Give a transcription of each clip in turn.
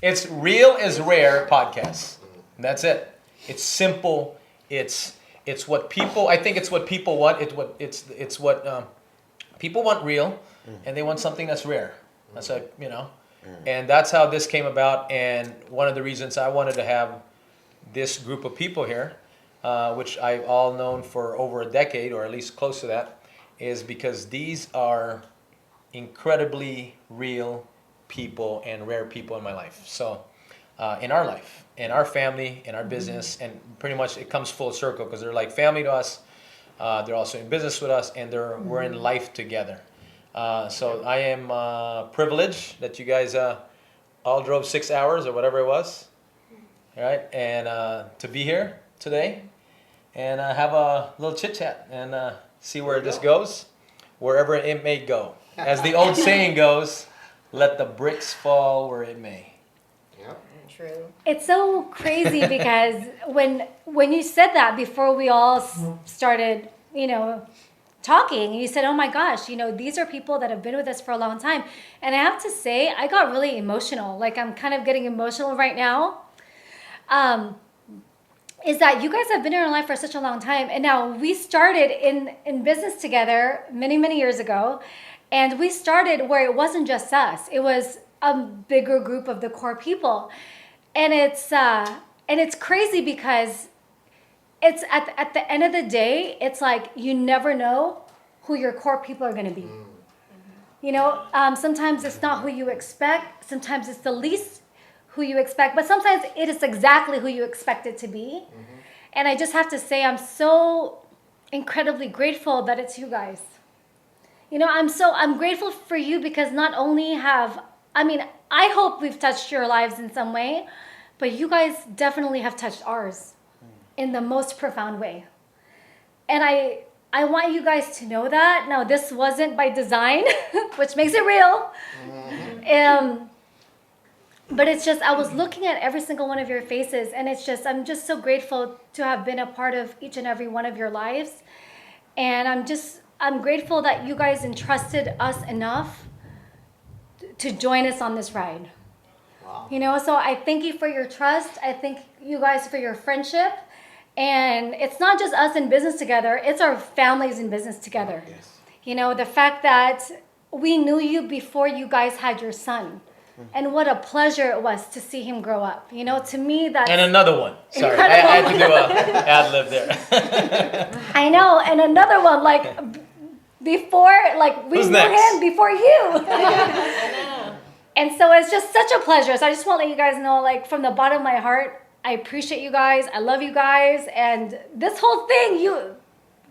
It's Real is Rare podcast. That's it. It's simple. It's what people. I think it's what people want. It's what people want real, and they want something that's rare. That's and that's how this came about. And one of the reasons I wanted to have this group of people here, which I've all known for over a decade, or at least close to that, is because these are incredibly real people and rare people in my life. So, in our life, in our family, in our business, and pretty much it comes full circle because they're like family to us. They're also in business with us, and we're in life together. So I am privileged that you guys all drove 6 hours or whatever it was, right? And to be here today and have a little chit chat and see where this goes, wherever it may go. As the old saying goes, let the bricks fall where it may. Yep. True. It's so crazy because when you said that before we all started, talking, you said, oh my gosh, these are people that have been with us for a long time. And I have to say, I got really emotional. Like I'm kind of getting emotional right now. Is that you guys have been in our life for such a long time. And now we started in business together many, many years ago. And we started where it wasn't just us. It was a bigger group of the core people. And it's crazy because it's at the end of the day, it's like you never know who your core people are going to be. Sometimes it's not who you expect. Sometimes it's the least who you expect. But sometimes it is exactly who you expect it to be. Mm-hmm. And I just have to say I'm so incredibly grateful that it's you guys. I'm grateful for you because not only I hope we've touched your lives in some way, but you guys definitely have touched ours in the most profound way. And I want you guys to know that. Now, this wasn't by design, which makes it real. But it's just, I was looking at every single one of your faces, and I'm just so grateful to have been a part of each and every one of your lives. And I'm grateful that you guys entrusted us enough to join us on this ride. Wow. So I thank you for your trust. I thank you guys for your friendship. And it's not just us in business together, it's our families in business together. Yes. The fact that we knew you before you guys had your son. And what a pleasure it was to see him grow up. To me, that's... And another one. Sorry, I had to do an ad-lib there. I know, and another one, before, we Who's knew next? him before you. And so it's just such a pleasure. So I just want to let you guys know, from the bottom of my heart, I appreciate you guys. I love you guys. And this whole thing, you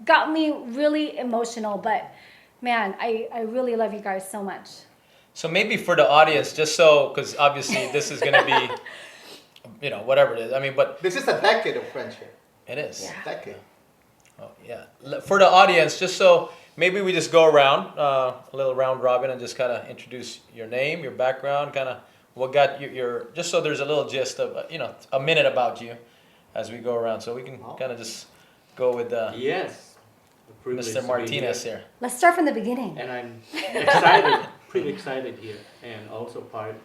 got me really emotional. But, man, I really love you guys so much. So maybe for the audience, because obviously this is going to be, whatever it is. But... This is a decade of friendship. It is. Yeah. Decade. Oh, yeah. For the audience, just so... Maybe we just go around, a little round robin, and just kind of introduce your name, your background, kind of what got your, just so there's a little gist of, a minute about you as we go around. So we can kind of just go with yes, Mr. Martinez here. Let's start from the beginning. And I'm excited, pretty excited here, and also part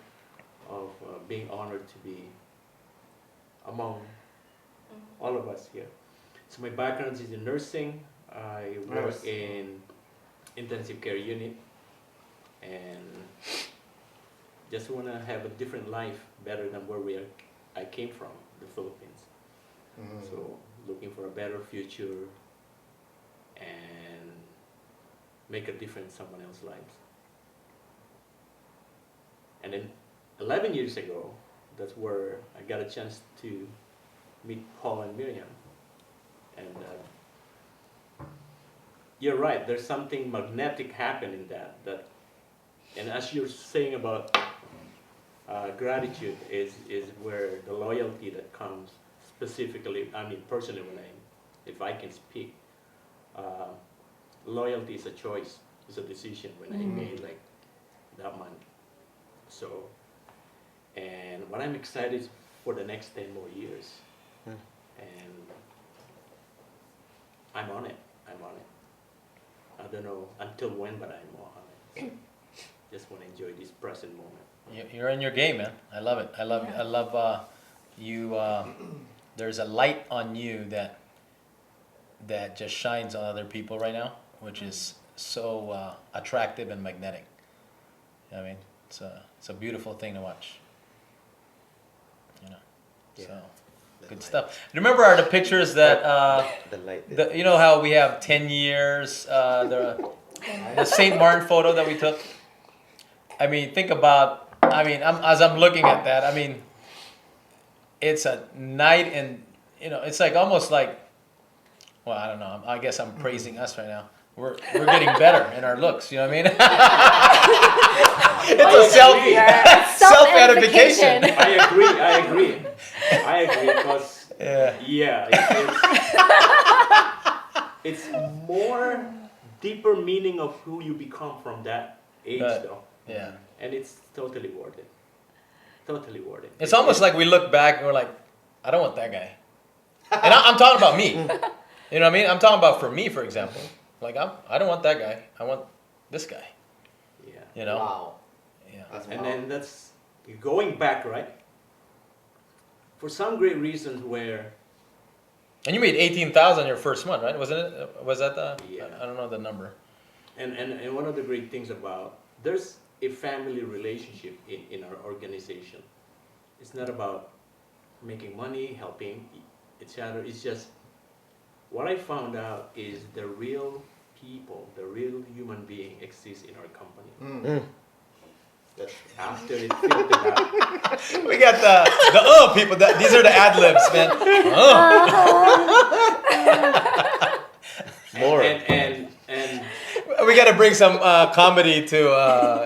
of being honored to be among all of us here. So my background is in nursing. I work in intensive care unit and just want to have a different life better than where I came from, the Philippines. So looking for a better future and make a difference in someone else's lives. And then 11 years ago, that's where I got a chance to meet Paul and Miriam. And you're right, there's something magnetic happening that and as you're saying about gratitude is where the loyalty that comes specifically, personally if I can speak, loyalty is a choice, it's a decision when I made that month. So, and what I'm excited is for the next 10 more years. And I'm on it. I don't know until when, but I'm on it. just want to enjoy this present moment. You're in your game, man. I love it. I love Yeah. I love you. There's a light on you that just shines on other people right now, which is so attractive and magnetic. You know what I mean, it's a beautiful thing to watch. You know, Yeah. so The good light. stuff. Remember the pictures that The light. you know how we have 10 years the St. Martin photo that we took. I mean, think about. I mean, as I'm looking at that, I mean, it's a night, and it's like almost like. Well, I don't know. I guess I'm praising us right now. We're getting better in our looks. You know what I mean? It's a selfie. Self-edification. I agree because Yeah. it's more deeper meaning of who you become from that age though, Yeah. and it's totally worth it. Totally worth it. It's almost like we look back and we're like, I don't want that guy. And I'm talking about me. You know what I mean? I'm talking about for me, for example. Like I don't want that guy. I want this guy. Yeah. You know? Wow. Yeah. That's And wow. then that's going back, right? For some great reasons where And you made 18,000 your first month, right? Wasn't it? Was that the? Yeah. I don't know the number. and one of the great things about there's a family relationship in our organization. It's not about making money, helping each other. It's just what I found out is the real people, the real human being exists in our company. That's After it filtered out. We got the people. These are the ad libs, man. more. And We got to bring some comedy to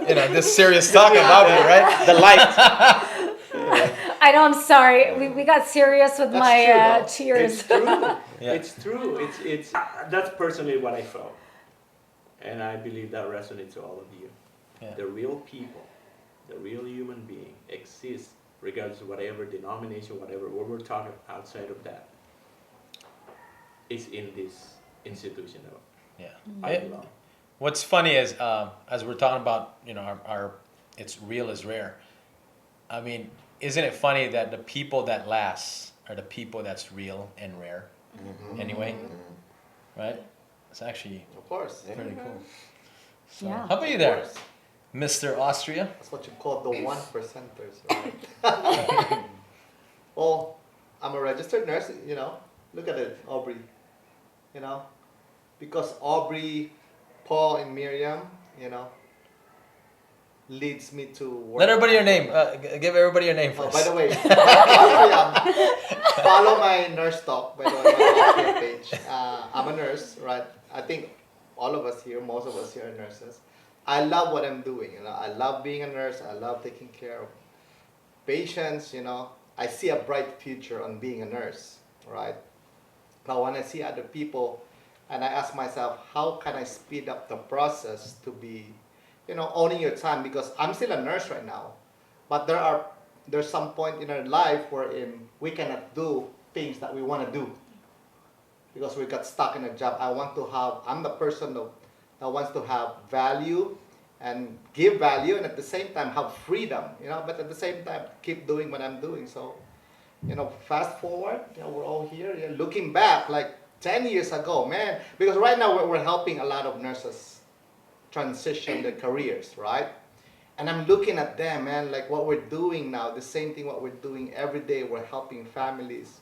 this serious talk about me, right? The light. I know. I'm sorry. We got serious with That's my true, though. cheers. it's true. Yeah. It's true. It's that's personally what I felt, and I believe that resonates to all of you. Yeah. The real people, the real human being exists regardless of whatever denomination, whatever what we're talking outside of that. Is in this institution that Yeah. I belong. What's funny is as we're talking about our it's real is rare. I mean, isn't it funny that the people that last are the people that's real and rare anyway, right? It's actually Of course. pretty cool. So, Yeah. how about you Of there, course. Mr. Austria? That's what you call the 1%ers, right? Well, I'm a registered nurse, Look at it, Aubrey. Because Aubrey, Paul, and Miriam, leads me to work. Let everybody your name. Give everybody your name Oh, first. by the way, Miriam, follow my nurse talk, by the way, my Facebook page. I'm a nurse, right? I think all of us here, most of us here are nurses. I love what I'm doing, I love being a nurse. I love taking care of patients, I see a bright future on being a nurse, right? But when I see other people, and I ask myself, how can I speed up the process to be, owning your time? Because I'm still a nurse right now, but there's some point in our life wherein we cannot do things that we want to do because we got stuck in a job. I'm the person that wants to have value and give value, and at the same time have freedom, but at the same time keep doing what I'm doing. So, fast forward, we're all here, looking back like 10 years ago, man, because right now we're helping a lot of nurses transition their careers, right? And I'm looking at them, man, like what we're doing now, the same thing what we're doing every day. We're helping families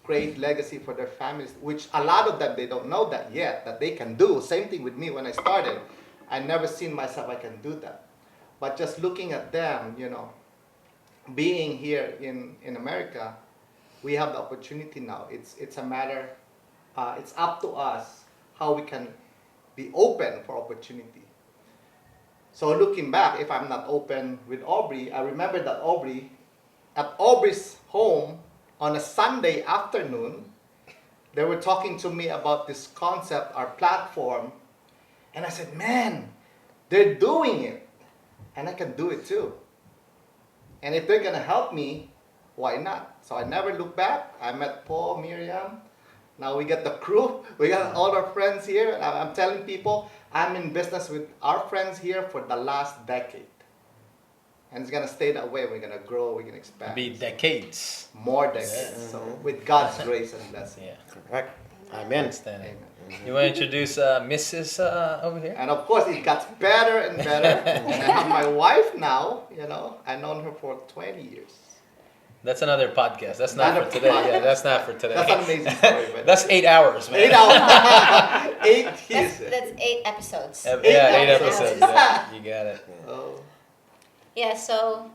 create legacy for their families, which a lot of them, they don't know that yet, that they can do. Same thing with me when I started. I never seen myself I can do that. But just looking at them, being here in America, we have the opportunity now. It's a matter, it's up to us how we can be open for opportunity. So looking back, if I'm not open with Aubrey, I remember that at Aubrey's home on a Sunday afternoon, they were talking to me about this concept, our platform, and I said, man, they're doing it, and I can do it too. And if they're gonna help me, why not? So I never looked back. I met Paul, Miriam, Now we got the crew. We got all our friends here. And I'm telling people, I'm in business with our friends here for the last decade. And it's gonna stay that way. We're gonna grow. We're gonna expand. Be decades. More decades. So with God's grace and blessing. Yeah. Correct. Amen. Outstanding. Amen. You want to introduce Mrs. Over here? And of course, it gets better and better. And I have my wife now. You know, I've known her for 20 years. That's another podcast. That's not Another for today. podcast. Yeah, that's not for today. That's an amazing story. But That's 8 hours, man. 8 hours. 8 years. That's 8 episodes. Yeah, 8 episodes. episodes. Yeah, you got it. Oh. Yeah, so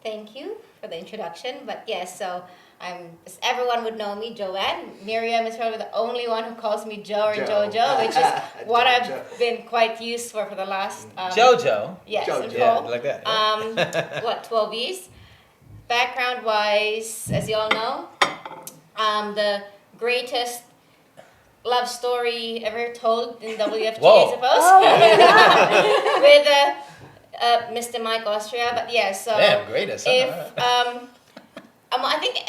thank you for the introduction. But yes, so as everyone would know me, Joanne. Miriam is probably the only one who calls me Joe or Joe. Jojo, which is what Jojo. I've been quite used for the last Jojo. Yes, Jojo. in Yeah, full. like that. 12 years. Background wise, as you all know, the greatest love story ever told in WFG, Whoa. I suppose, with Mr. Mike Austria. But yeah, so Damn, greatest. if Huh? I think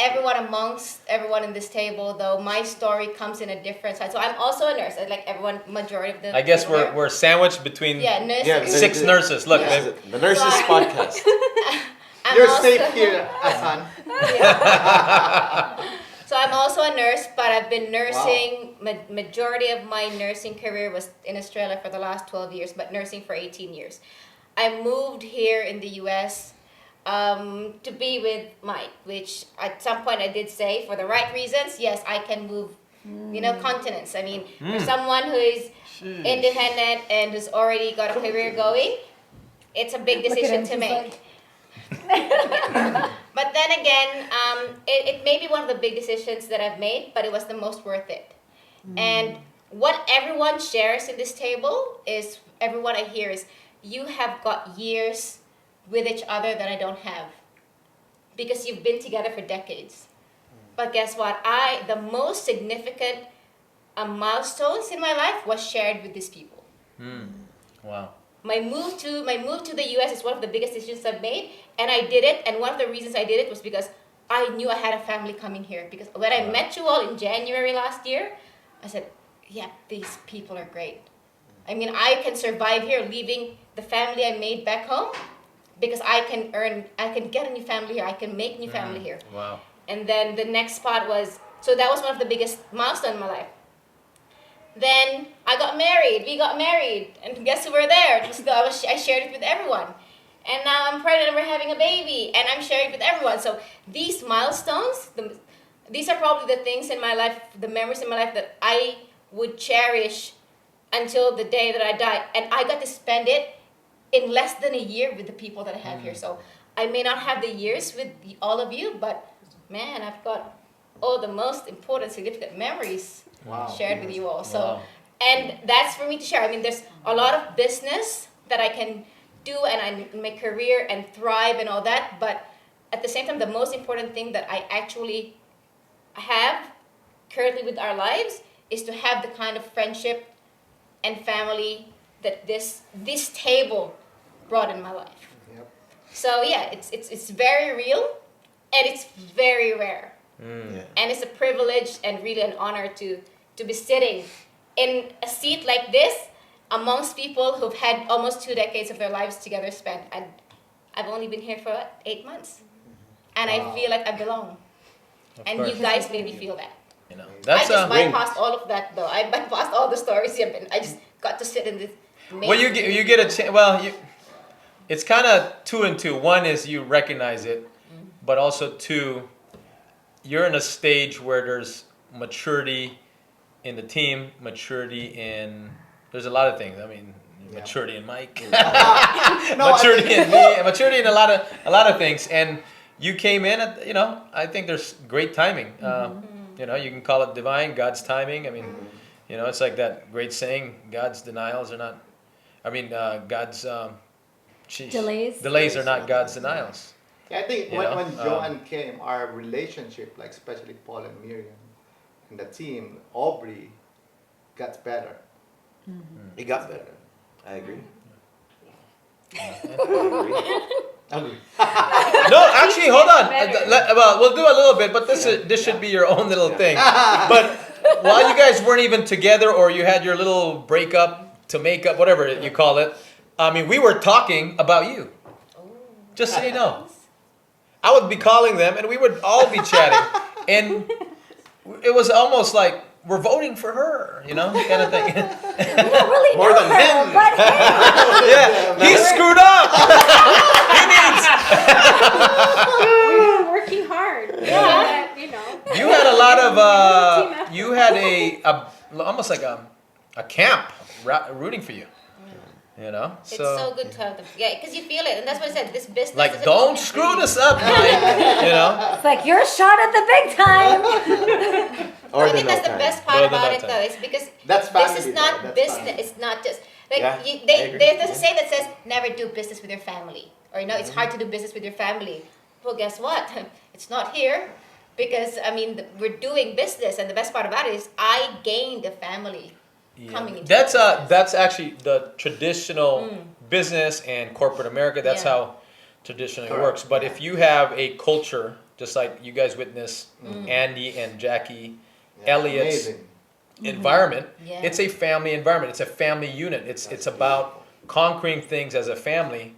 amongst everyone in this table, though, my story comes in a different side. So I'm also a nurse, like everyone, majority of the I guess people here. we're sandwiched between nurses. Yeah, 6 nurses. Look, Yeah. babe. The Nurses Podcast. I'm You're also- safe here, Asan. So I'm also a nurse, but I've been nursing. Majority of my nursing career was in Australia for the last 12 years, but nursing for 18 years. I moved here in the U.S. To be with Mike, which at some point I did say for the right reasons. Yes, I can move, continents. I mean, for someone who is independent and who's already got a career going, it's a big Look at decision him, to he's make. like- But then again, it may be one of the big decisions that I've made, but it was the most worth it. And what everyone shares in this table is, everyone I hear is, you have got years with each other that I don't have. Because you've been together for decades. But guess what? The most significant milestones in my life was shared with these people. Wow. My move to the US is one of the biggest decisions I've made, and I did it. And one of the reasons I did it was because I knew I had a family coming here. Because when I met you all in January last year, I said, "Yeah, these people are great. I mean, I can survive here, leaving the family I made back home, because I can get a new family here. I can make new family here." Wow. And then the next part was, so that was one of the biggest milestones in my life. Then I got married. We got married, and guess who were there? I shared it with everyone. And now I'm pregnant and we're having a baby, and I'm sharing it with everyone. So these milestones, these are probably the things in my life, the memories in my life that I would cherish until the day that I die. And I got to spend it in less than a year with the people that I have here. So I may not have the years with all of you, but man, I've got all the most important, significant memories shared with you all. So, Wow. and that's for me to share. I mean, there's a lot of business that I can do, and my career and thrive and all that. But at the same time, the most important thing that I actually have currently with our lives is to have the kind of friendship and family that this table brought in my life. Yep. So yeah, it's very real, and it's very rare. Yeah. And it's a privilege and really an honor to be sitting in a seat like this amongst people who've had almost 2 decades of their lives together spent. And I've only been here for 8 months. And I feel like I belong. And course. you guys made me feel that. You know, I that's just bypassed all of that, though. I bypassed all the stories you've been. I just got to sit in this. well, you get a chance. Well, it's kind of 2 and 2. One is you recognize it, but also 2, you're in a stage where there's maturity in the team, maturity in. There's a lot of things. I mean, maturity in Mike, maturity in me, and maturity in a lot of things. And you came in at, I think there's great timing. You can call it divine, God's timing. I mean, it's like that great saying, God's denials are not. I mean, God's delays are not God's denials. Yeah, I think You when, know, when Joanne came, our relationship, like especially Paul and Miriam, and the team, Aubrey, got better. It got better. I agree. Agree. No, actually, hold on. Well, we'll do a little bit, but this should be your own little thing. But while you guys weren't even together, or you had your little breakup to make up, whatever you call it, I mean, we were talking about you. Just so you know. I would be calling them, and we would all be chatting. And it was almost like, we're voting for her, kind of thing. We don't really More know than her, him. but hey. Yeah, he screwed up. We were working hard. Yeah. But, You had a lot of, you had almost like a camp rooting for you. It's so good to have them. Yeah, because you feel it, and that's what I said. This business. Like, is don't important screw for you. this up, Mike. It's like your shot at the big time. Or I think that's the time. best Or part the about no it, time. though. It's because That's this family, is though. not That's business. family. It's not just like Yeah, I agree. there's a saying that says never do business with your family, or it's hard to do business with your family. Well, guess what? It's not here, because we're doing business, and the best part about it is I gained a family coming into That's business. that's actually the traditional business and corporate America. That's Yeah. how traditionally it Correct. works. But if you have a culture, just like you guys witnessed, Andy and Jackie, Yeah, Elliot's amazing. environment, Yeah. it's a family environment. It's a family unit. It's about conquering things as a family,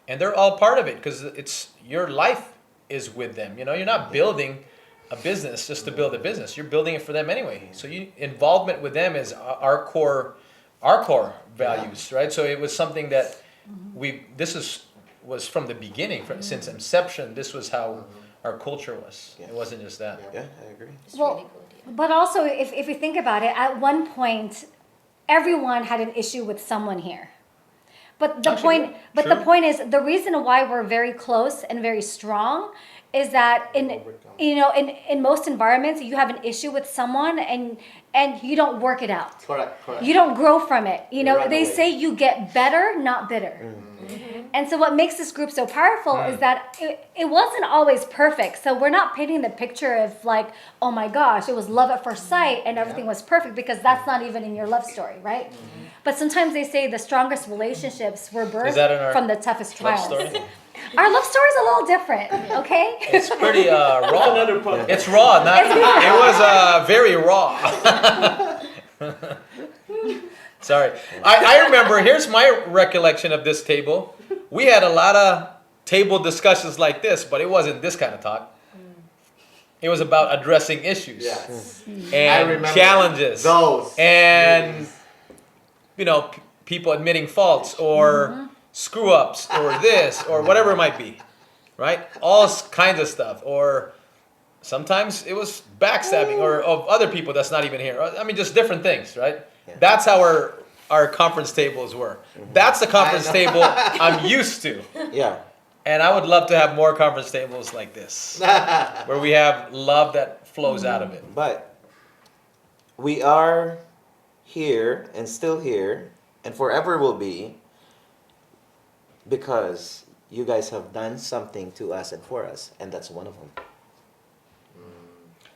and they're all part of it because it's your life is with them. You're not building a business just to build a business. You're building it for them anyway. So involvement with them is our core values, right? So it was something that was from the beginning, since inception. This was how our culture was. Yeah. It wasn't just that. Yeah, I agree. It's Well, really good. Yeah. But also, if you think about it, at one point, everyone had an issue with someone here. But the Actually, point, but true. the point is, the reason why we're very close and very strong is that in most environments, you have an issue with someone and you don't work it out. Correct. You don't grow from it. Right They away. say you get better, not bitter. And so what makes this group so powerful is that it wasn't always perfect. So we're not painting the picture of like, oh my gosh, it was love at first sight and everything was perfect, because that's not even in your love story, right? But sometimes they say the strongest relationships were birthed that in our from the toughest Love trials. story. Our love story is a little different, okay? It's pretty raw. Another podcast. It's raw. It was very raw. Sorry. I remember, here's my recollection of this table. We had a lot of table discussions like this, but it wasn't this kind of talk. It was about addressing issues Yes. I and remember challenges those. and people admitting faults or screw-ups or this or whatever it might be, right? All kinds of stuff. Or sometimes it was backstabbing or of other people that's not even here. Just different things, right? Yeah. That's how our conference tables were. That's the conference table I'm used to. Yeah. And I would love to have more conference tables like this, where we have love that flows out of it. But we are here and still here and forever will be because you guys have done something to us and for us, and that's one of them.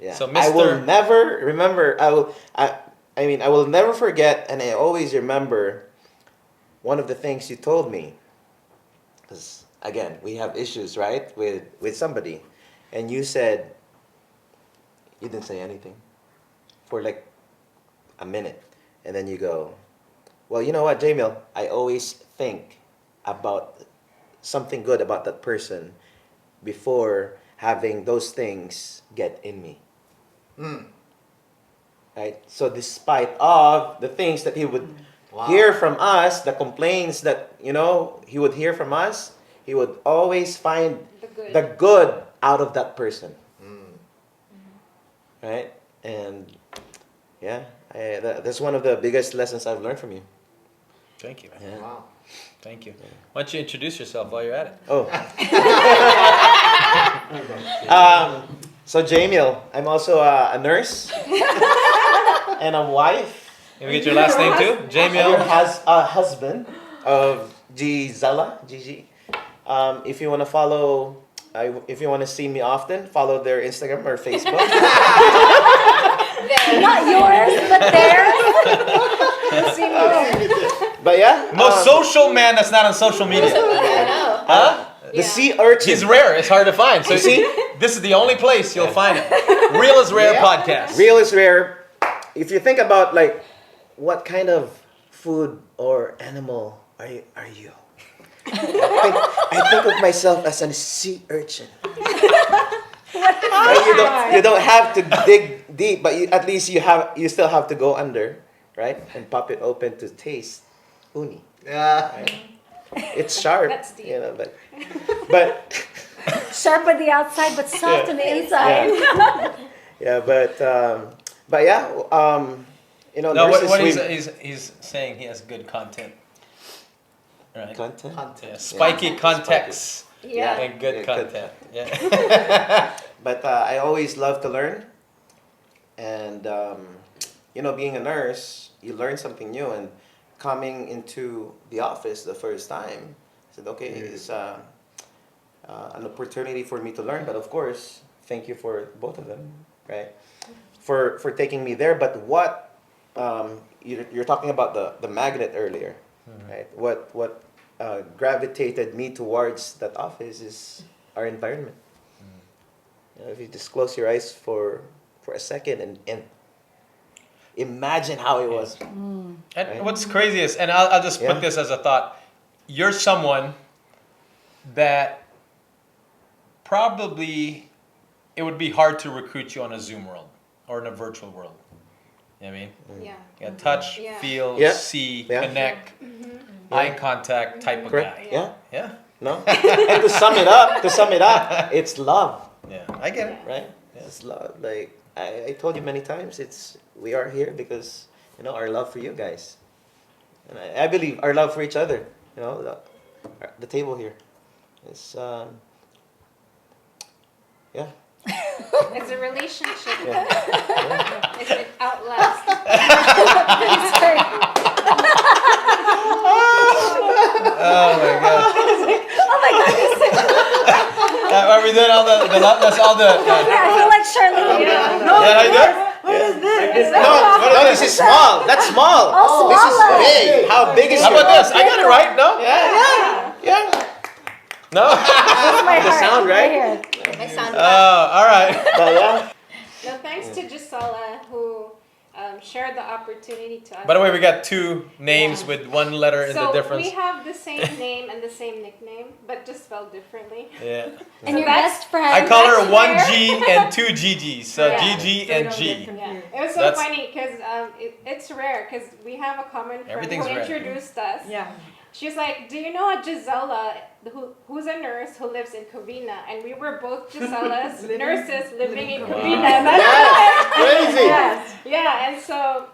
Yeah. So, I will Mr. never remember. I will never forget, and I always remember one of the things you told me. Because again, we have issues, right, with somebody, and you said you didn't say anything for like a minute, and then you go, well, you know what, Jamil, I always think about something good about that person before having those things get in me. Right? So despite of the things that he would Wow. hear from us, the complaints that he would hear from us, he would always find the good out of that person. Right? And yeah, that's one of the biggest lessons I've learned from you. Thank you. Yeah. Wow. Thank you. Why don't you introduce yourself while you're at it? Oh. So Jamil, I'm also a nurse and a wife. Can we get your last name too? I Jamil. has a husband of Gigi. If you want to follow, if you want to see me often, follow their Instagram or Facebook. Not yours, but theirs. But yeah, Most social man that's not on social media. Huh? the sea urchin. He's rare. It's hard to find. So You see? this is the only place you'll find it. Real is Rare Yeah. podcast. Real is rare. if you think about like what kind of food or animal are you? I think of myself as a sea urchin. Right? You don't have to dig deep, but at least you still have to go under, right? And pop it open to taste uni. Yeah. It's sharp, That's deep. you know, but Sharp on the outside, but soft Yeah. on the inside. yeah, but yeah, you know, No, nurses, what we- he's saying, he has good content. Right? content. Yeah, spiky context Yeah. and good Yeah, content. Yeah. But I always love to learn, and you know, being a nurse, you learn something new. And coming into the office the first time, I said, okay, it's an opportunity for me to learn. But of course, thank you for both of them, right? For taking me there. But what you're talking about the magnet earlier, right? What gravitated me towards that office is our environment. You know, if you just close your eyes for a second and imagine how it was. And Right. what's crazy is, and I'll just Yeah. put this as a thought, you're someone that probably it would be hard to recruit you on a Zoom world or in a virtual world. You know what I mean? Yeah. Yeah, touch, Yeah. feel, Yeah. see, Yeah. connect, eye contact type of Correct? guy. Yeah. Yeah, No. And to sum it up, it's love, yeah, I get it. right? It's love. Like I told you many times, we are here because you know our love for you guys, and I believe our love for each other. You know, the table here is yeah. It's a relationship. Yeah. It outlasts. Oh my god. Oh my God, Are we doing all that's all the. I feel like Charlene. Yeah, I do? No, this is small. That's small. Oh, This is smaller. big. How big is How your? about this? I got it right, no? Yeah. No? This is my The heart, sound, right? here. My sound. Oh, all right. But yeah. No, thanks to Gisela who shared the opportunity to us. By the way, we got two names Yeah. with one letter in the So difference. we have the same name and the same nickname, but just spelled differently. Yeah. And So your that's- best friend. I call her That's one rare. G and two GGs. So Yeah. GG and G. Yeah, it was so That's- funny because it's rare because we have a common friend Everything's who rare. introduced us. Yeah. She's like, "Do you know a Gisela who's a nurse who lives in Covina?" And we were both Giselas, nurses living in Covina. Yes. Crazy. Yes. Yeah,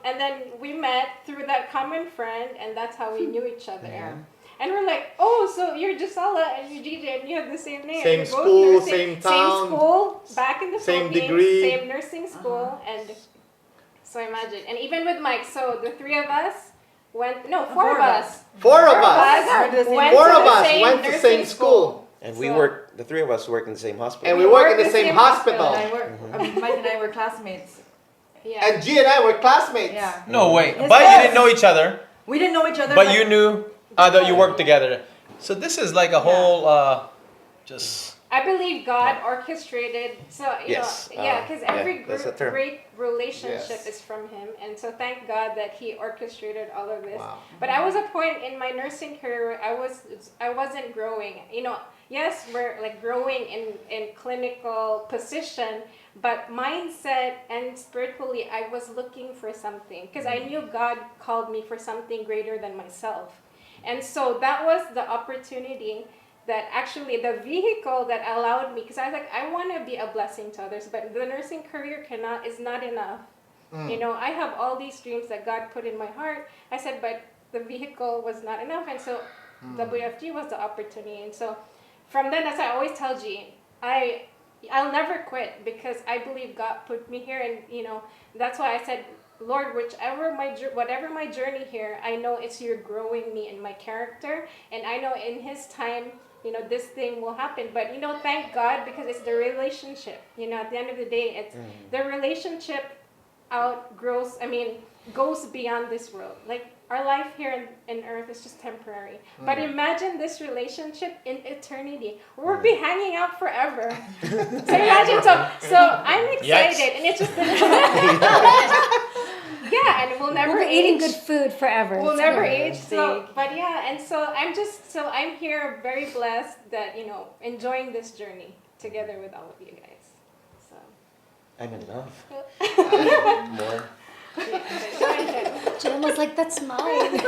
and then we met through that common friend, and that's how we knew each other. Yeah. And we're like, "Oh, so you're Gisela and you're Gigi, and you have the same name. Same You're both school, nursing- same town. same school, back in the Same Philippines, degree. same nursing school, and so imagine. And even with Mike, so the three of us went. No, four of us. Four of Four of us. us Went to the same- went Four to of the us same went to nursing same school. And we So- work. The three of us work in the same hospital. And we work in the same hospital. And I work, Mike and I were classmates. Yeah. And G and I were classmates. Yeah. No way. Yes, But you yes. didn't know each other. We didn't know each other. But you knew that you worked together. So this is like a whole just. I believe God orchestrated. So you Yes. know, yeah, because Yeah, every that's a term. great relationship Yes. is from Him, and so thank God that He orchestrated all of this. Wow. But I was a point in my nursing career where I wasn't growing. You know, yes, we're like growing in clinical position, but mindset and spiritually, I was looking for something because I knew God called me for something greater than myself, and so that was the opportunity. That actually the vehicle that allowed me, because I was like, I want to be a blessing to others, but the nursing career is not enough. You know, I have all these dreams that God put in my heart. I said, but the vehicle was not enough, and so WFG was the opportunity. And so from then, as I always tell G, I'll never quit because I believe God put me here, and you know that's why I said, Lord, whatever my journey here, I know it's you're growing me in my character, and I know in His time, you know, this thing will happen. But you know, thank God because it's the relationship. You know, at the end of the day, it's the relationship goes beyond this world. Like our life here in earth is just temporary. But imagine this relationship in eternity. We'll be hanging out forever. So imagine, so I'm excited, and it's just Yeah, and we'll never We'll be eating age. good food forever. We'll It's never okay. age. So, but yeah, and so I'm here very blessed that enjoying this journey together with all of you guys. So. I'm in love. More. Jen was like, that's mine.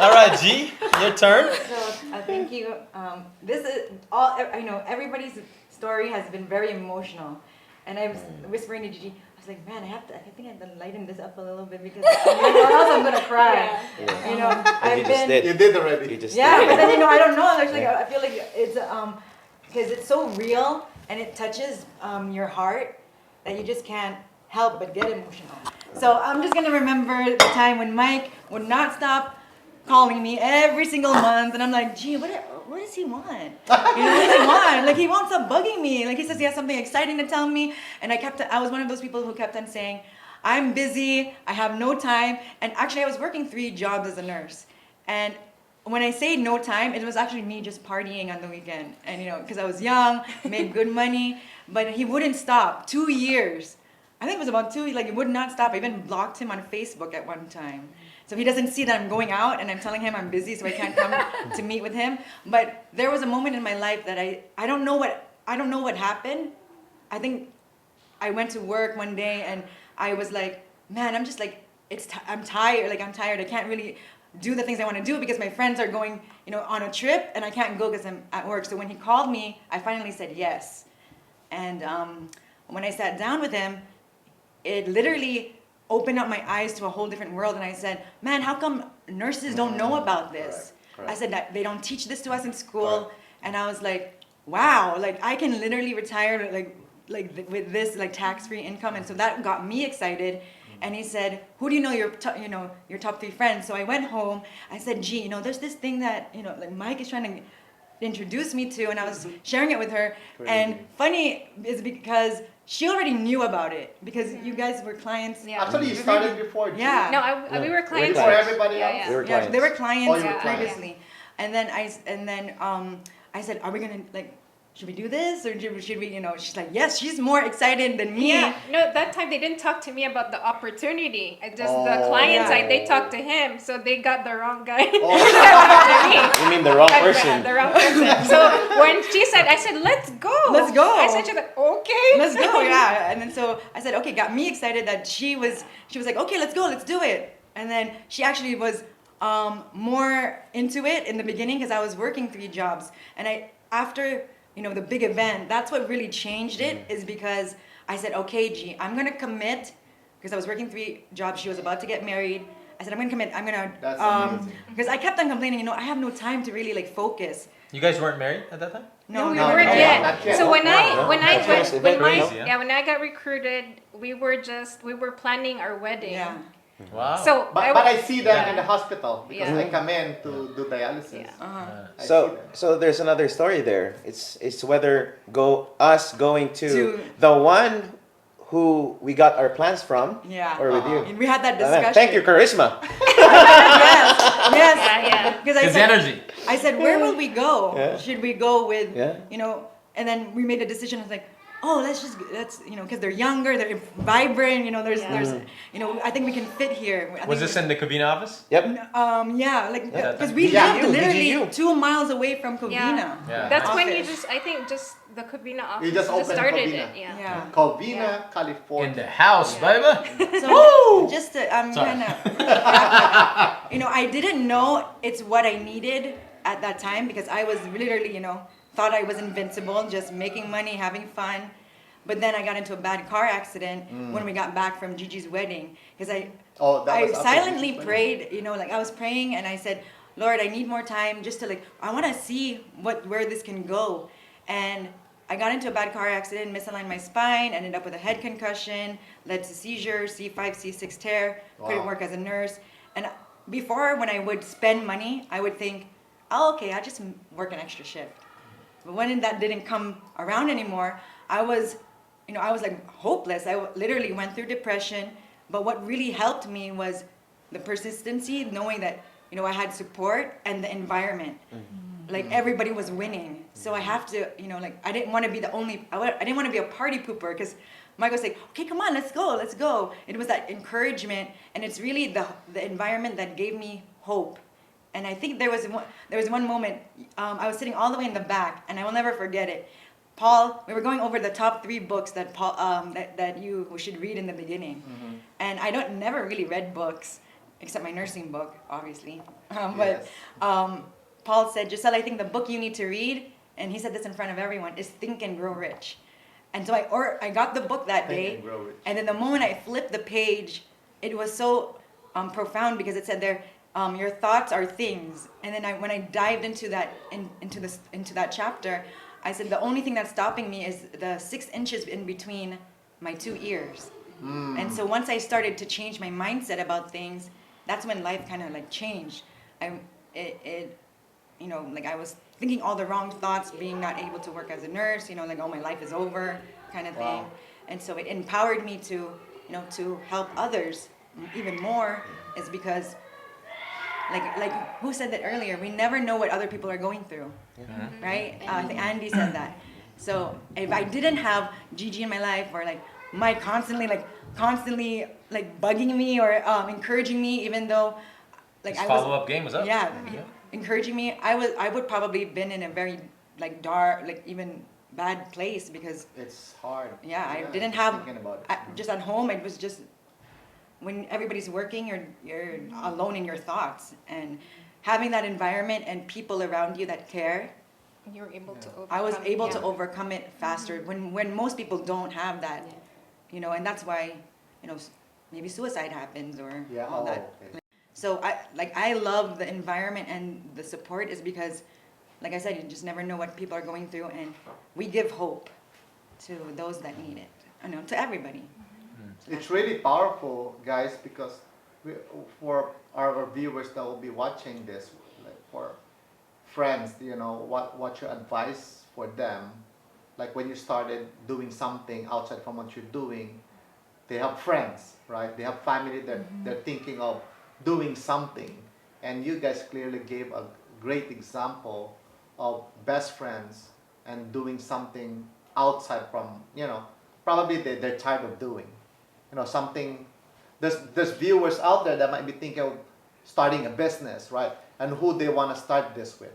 All right, G, your turn. So thank you. This is all. I know everybody's story has been very emotional, and I was whispering to Gigi. I was like, man, I think I have to lighten this up a little bit because or else I'm gonna cry. Yeah. You know, And I've you just been. did. You did already. You just Yeah, did. but then I don't know. There's like Yeah. I feel like it's because it's so real and it touches your heart that you just can't help but get emotional. So I'm just gonna remember the time when Mike would not stop calling me every single month, and I'm like, gee, what does he want? What does he want? Like he won't stop bugging me. Like he says he has something exciting to tell me, and I was one of those people who kept on saying, I'm busy, I have no time, and actually I was working 3 jobs as a nurse, and when I say no time, it was actually me just partying on the weekend, and because I was young, made good money, but he wouldn't stop. 2 years. I think it was about 2, like it would not stop. I even blocked him on Facebook at one time. So he doesn't see that I'm going out and I'm telling him I'm busy so I can't come to meet with him. But there was a moment in my life that I don't know what happened. I think I went to work one day and I was like, man, I'm just like I'm tired. Like I'm tired. I can't really do the things I want to do because my friends are going, on a trip and I can't go because I'm at work. So when he called me, I finally said yes. And when I sat down with him, it literally opened up my eyes to a whole different world. And I said, man, how come nurses don't know about this? Correct. I said that they don't teach this to us in school. Correct. And I was like, wow, like I can literally retire with this like tax-free income. And so that got me excited. And he said, who do you know your top 3 friends? So I went home. I said, gee, there's this thing that, like Mike is trying to introduce me to. And I was sharing it with her. And funny is because she already knew about it because you guys were clients. Yeah. Actually, you started before. too. Yeah. No, we were clients. Before everybody Yeah, else. yeah. We were Yeah, clients. they were clients Oh, you were clients. previously. And then I said, are we gonna should we do this or should we, she's like, yes, she's more excited than me. Yeah, no, that time they didn't talk to me about the opportunity. I just the Oh. client Yeah. side, they talked to him, so they got the wrong guy. Oh. You mean the wrong The person? wrong person. So when she said, I said, let's go. Let's go. I said, she's like, okay. Let's go, yeah. And then so I said, okay, got me excited that she was like, okay, let's go, let's do it. And then she actually was more into it in the beginning because I was working 3 jobs. And after the big event, that's what really changed it is because I said, okay, G, I'm going to commit because I was working 3 jobs. She was about to get married. I said, I'm going to commit. I'm going That's to, amazing. because I kept on complaining, I have no time to really focus. You guys weren't married at that time? No, we no, weren't no, yet. not yet. So when No, that's when crazy, yeah. when I got recruited, we were planning our wedding. Yeah. Wow. So But I see them yeah. in the hospital because Yeah. I come in to do dialysis. Yeah. Uh-huh. I see So them. so there's another story there. It's whether us going to To- the one who we got our plans from Yeah. or with you. And we had that discussion. Thank you, charisma. Yes. Yeah. Because His energy. I said, where will we go? Yeah. Should we go with, Yeah. and then we made a decision. I was like, oh, let's because they're younger, they're vibrant, there's, I think we can fit here. I Was think this in the Covina office? Yep. yeah, Yeah. because we Yeah. lived DGU. literally 2 miles away from Covina. Yeah. That's when you Office. I think the Covina office You just opened started Covina. it. Yeah. Yeah. Covina, In California. the house, baby. So just to, I'm Sorry. kind of, I didn't know it's what I needed at that time because I was literally, thought I was invincible, just making money, having fun. But then I got into a bad car accident when we got back from Gigi's wedding because Oh, that I was after silently Gigi's prayed, I was praying and I said, Lord, I need more time just to I want to see where this can go. And I got into a bad car accident, misaligned my spine, ended up with a head concussion, led to seizure, C5, C6 tear, couldn't Wow. work as a nurse. And before, when I would spend money, I would think, oh, okay, I'll just work an extra shift. But when that didn't come around anymore, I was like hopeless. I literally went through depression. But what really helped me was the persistency, knowing that, I had support and the environment. Like everybody was winning. So I have to, I didn't want to be the only, I didn't want to be a party pooper because Mike was like, okay, come on, let's go, let's go. It was that encouragement, and it's really the environment that gave me hope. And I think there was one moment, I was sitting all the way in the back, and I will never forget it. Paul, we were going over the top 3 books that Paul that you should read in the beginning, and I never really read books except my nursing book, obviously. But Paul said, Giselle, I think the book you need to read, and he said this in front of everyone, is Think and Grow Rich. And so I got the book that Think day, and Grow Rich. and then the moment I flipped the page, it was so profound because it said there, your thoughts are things. And then when I dived into that into that chapter, I said the only thing that's stopping me is the 6 inches in between my 2 ears. And so once I started to change my mindset about things, that's when life kind of like changed. Like I was thinking all the wrong thoughts, being not able to work as a nurse, like, oh, my life is over kind of thing. Wow. And so it empowered me to, to help others even more, is because like who said that earlier? We never know what other people are going through, right? I think Andy said that. So if I didn't have Gigi in my life, or like Mike constantly bugging me or encouraging me, even though like His I was follow-up game was up. yeah, encouraging me, I would probably been in a very like dark, like even bad place, because It's hard. I didn't have Thinking about it. just at home. It was just when everybody's working, you're alone in your thoughts, and having that environment and people around you that care, You were able to overcome. I was able to yeah. overcome it faster when most people don't have that, and that's why maybe suicide happens or Yeah. all that. Okay. So I love the environment and the support, is because, like I said, you just never know what people are going through, and we give hope to those that need it. To everybody. It's really powerful, guys, because for our viewers that will be watching this, like for friends, what's your advice for them? Like when you started doing something outside from what you're doing, they have friends, right? They have family that they're thinking of doing something, and you guys clearly gave a great example of best friends and doing something outside from, probably they're tired of doing. Something, there's viewers out there that might be thinking of starting a business, right? And who they want to start this with.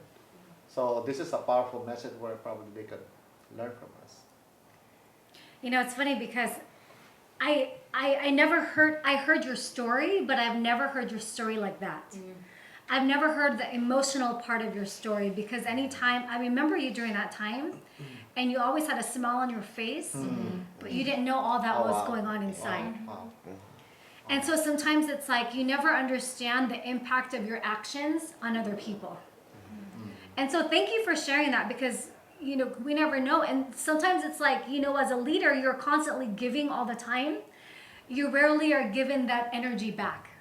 So this is a powerful message where probably they could learn from us. It's funny because I never heard your story, but I've never heard your story like that. I've never heard the emotional part of your story, because anytime I remember you during that time, and you always had a smile on your face, but you didn't know all that was going on inside. Wow. And so sometimes it's like you never understand the impact of your actions on other people. And so thank you for sharing that, because we never know. And sometimes it's like, as a leader, you're constantly giving all the time. You rarely are given that energy back.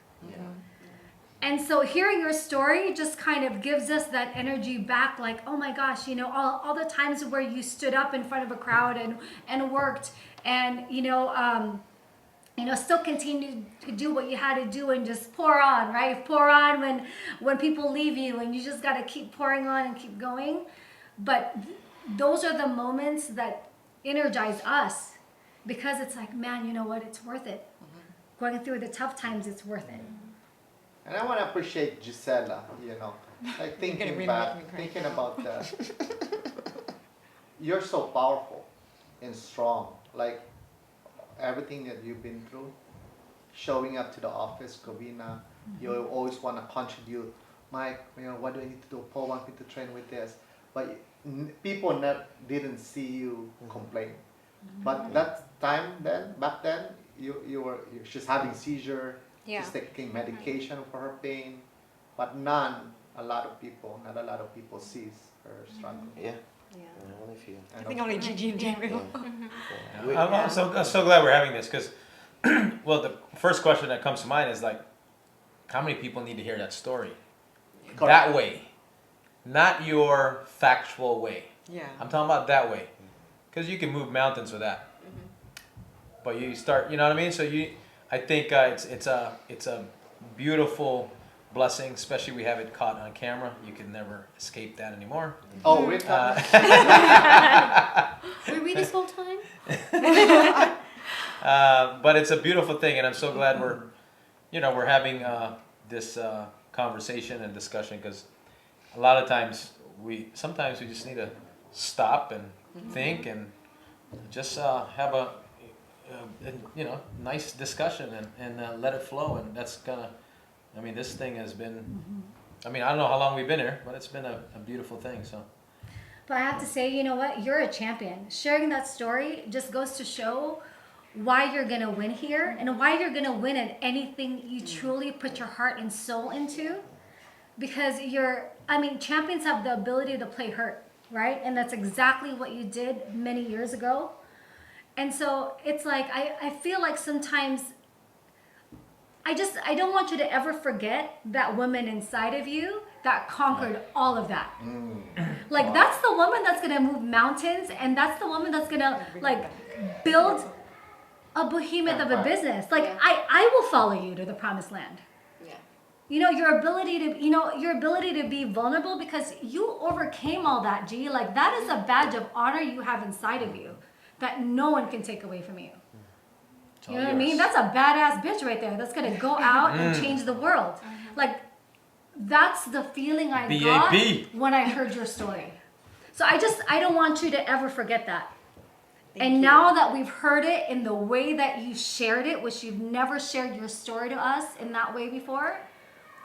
And so hearing your story just kind of gives us that energy back, like, oh my gosh, all the times where you stood up in front of a crowd and worked, and still continued to do what you had to do, and just pour on, right? Pour on when people leave you, and you just got to keep pouring on and keep going. But those are the moments that energize us, because it's like, man, you know what? It's worth it. Going through the tough times, it's worth it. And I want to appreciate Gisela, like thinking about that. You're so powerful and strong. Like everything that you've been through, showing up to the office, Covina, you always want to contribute. Mike, what do I need to do? Paul wants me to train with this. But people didn't see you complain. But that time back then, she's having seizure. Yeah. She's taking medication for her pain, but not a lot of people sees her struggle. Yeah. Yeah. Only few. I think only Gigi and Gabriel. I'm so glad we're having this, because, well, the first question that comes to mind is like, how many people need to hear that story? Correct. That way, not your factual way. Yeah. I'm talking about that way, because you can move mountains with that. But you start, you know what I mean? So I think it's a beautiful blessing, especially we have it caught on camera. You can never escape that anymore. Oh, we're Were we this whole time? But it's a beautiful thing, and I'm so glad we're having this conversation and discussion, because a lot of times sometimes we just need to stop and think and just have a nice discussion and let it flow, and that's this thing has been, I don't know how long we've been here, but it's been a beautiful thing. So. But I have to say, you know what? You're a champion. Sharing that story just goes to show why you're gonna win here and why you're gonna win at anything you truly put your heart and soul into. Because champions have the ability to play hurt, right? And that's exactly what you did many years ago. And so it's like, I feel like sometimes I don't want you to ever forget that woman inside of you that conquered all of that. Like, that's the woman that's gonna move mountains, and that's the woman that's gonna build a behemoth of a business. Like, I will follow you to the promised land. Yeah. Your ability to be vulnerable, because you overcame all that, G. Like, that is a badge of honor you have inside of you that no one can take away from you. You know what I mean? That's a badass bitch right there that's gonna go out and change the world. Like, that's the feeling I got when I heard your story. So I don't want you to ever forget that. And now that we've heard it in the way that you shared it, which you've never shared your story to us in that way before,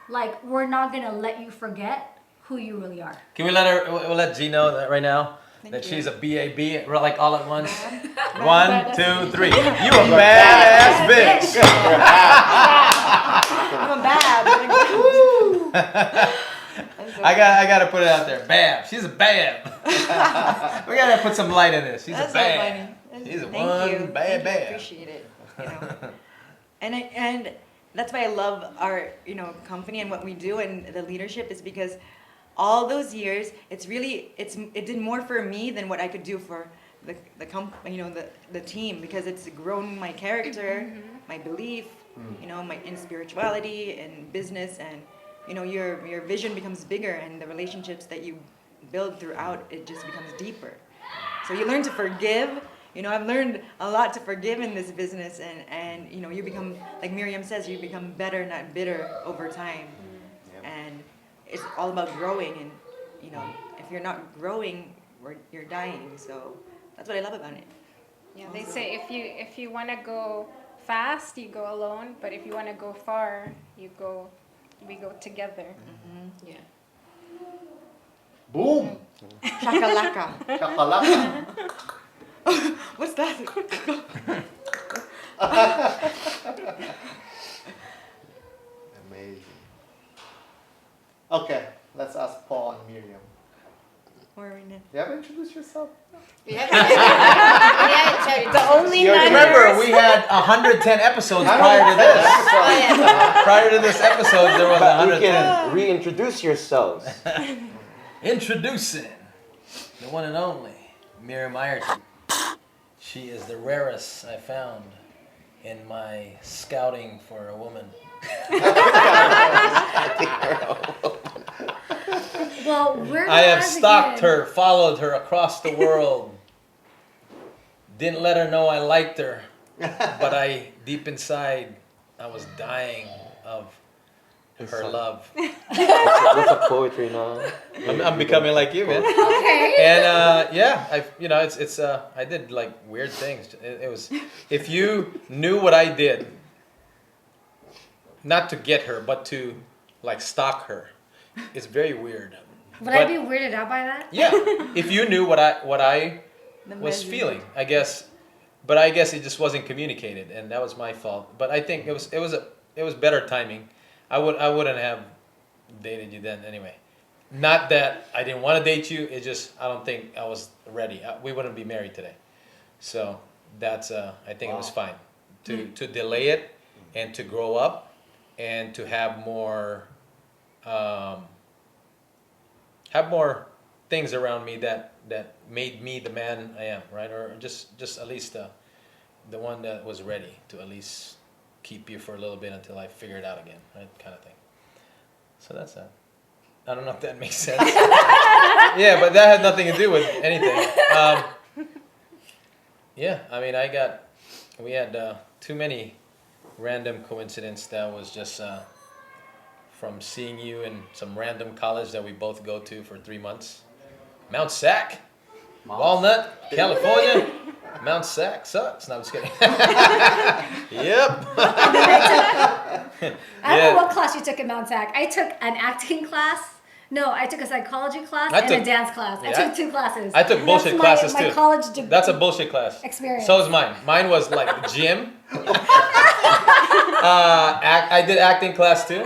like, we're not gonna let you forget who you really are. Can we'll let G know that right now? That she's a BAB, like all at once. 1, 2, 3. You a badass bitch. I'm a bad. I gotta put it out there. Bam. She's a bam. We gotta put some light in this. She's a bam. She's a one bad bam. I appreciate it. And that's why I love our company and what we do and the leadership, is because all those years, it did more for me than what I could do for the company, the team, because it's grown my character, my belief, in spirituality and business, and your vision becomes bigger, and the relationships that you build throughout it just becomes deeper. So you learn to forgive. I've learned a lot to forgive in this business, and you become, like Miriam says, you become better, not bitter, over time. And it's all about growing, and if you're not growing, you're dying. So that's what I love about it. Yeah, they say if you want to go fast, you go alone, but if you want to go far, we go together. Yeah. Boom. Shakalaka. Shakalaka. What's that? Amazing. Okay, let's ask Paul and Miriam. Where are we now? You haven't introduced yourself? Yeah, charity. The only Remember, we had 110 episodes prior to this. Prior to this episode, there was But you 110. can reintroduce yourselves. Introducing the one and only Miriam Ireton. She is the rarest I found in my scouting for a woman. Well, we're I have glad stalked again. her, followed her across the world. Didn't let her know I liked her, but deep inside, I was dying of her love. What's a poetry now? I'm becoming like you, man. Okay. And I did like weird things. It was, if you knew what I did, not to get her, but to like stalk her, it's very weird. Would I be weirded out by that? Yeah, if you knew what I was feeling, I guess, but I guess it just wasn't communicated, and that was my fault. But I think it was better timing. I wouldn't have dated you then anyway. Not that I didn't want to date you. It just, I don't think I was ready. We wouldn't be married today. So that's I think it was fine to delay it and to grow up and to have more things around me that made me the man I am, right? Or just at least the one that was ready to at least keep you for a little bit until I figure it out again, right? Kind of thing. So that's that. I don't know if that makes sense. Yeah, but that had nothing to do with anything. Yeah, I mean, we had too many random coincidences. That was just from seeing you in some random college that we both go to for 3 months. Mount Sac, Walnut, California. Mount Sac sucks. No, I'm just kidding. Yep. I don't Yeah. know what class you took at Mount Sac. I took an acting class. No, I took a psychology class and a dance class. I Yeah, took 2 classes. I took bullshit That's classes my too. college degree. That's a bullshit class. Experience. So is mine. Mine was like gym. I did acting class too,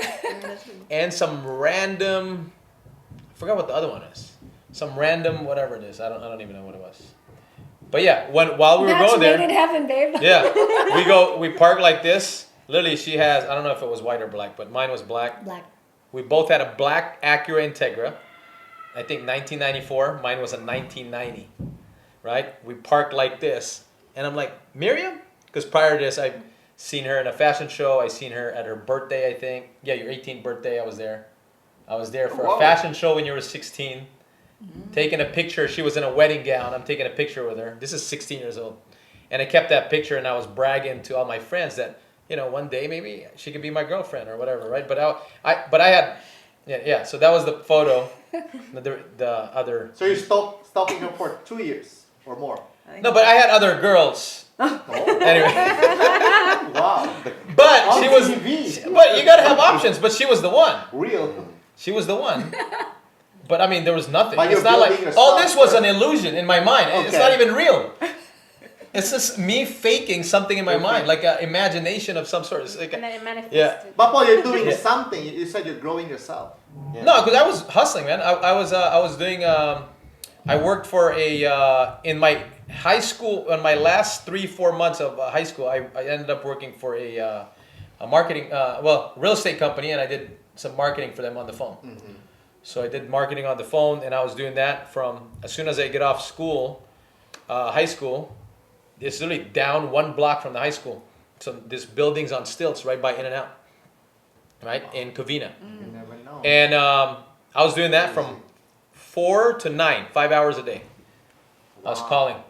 and some random. I forgot what the other one is. Some random whatever it is. I don't even know what it was. But yeah, while we were Match going made there, in heaven, babe. yeah, we park like this. Literally, she has, I don't know if it was white or black, but mine was black. Black. We both had a black Acura Integra. I think 1994. Mine was a 1990. Right? We parked like this. And I'm like, Miriam? Because prior to this, I've seen her in a fashion show. I seen her at her birthday, I think. Yeah, your 18th birthday, I was there. I was there for a fashion show when you were 16. Taking a picture. She was in a wedding gown. I'm taking a picture with her. This is 16 years old. And I kept that picture and I was bragging to all my friends that, you know, one day maybe she could be my girlfriend or whatever, right? But I had, yeah. So that was the photo. The other. So you're stalking her for 2 years or more. No, but I had other girls. Anyway, Wow. but On she was. TV. But you gotta have options. But she was the one. Real. She was the one. But I mean, there was nothing. But It's you're not like, building oh, yourself this was an first. illusion in my mind. It's Okay. not even real. It's just me faking something in my mind, like an imagination of some sort. It's like, And then it manifested. yeah. But Paul, you're doing Yeah. something. You said you're growing yourself. Yeah. No, because I was hustling, man. I was doing. I worked for a in my high school. In my last 3-4 months of high school, I ended up working for a marketing, real estate company, and I did some marketing for them on the phone. Mm-hmm. So I did marketing on the phone, and I was doing that from as soon as I get off school, high school. It's literally down 1 block from the high school. So this building's on stilts right by In-N-Out, right in Covina. You never know. And I was doing that from 4 to 9, 5 hours a day. I was calling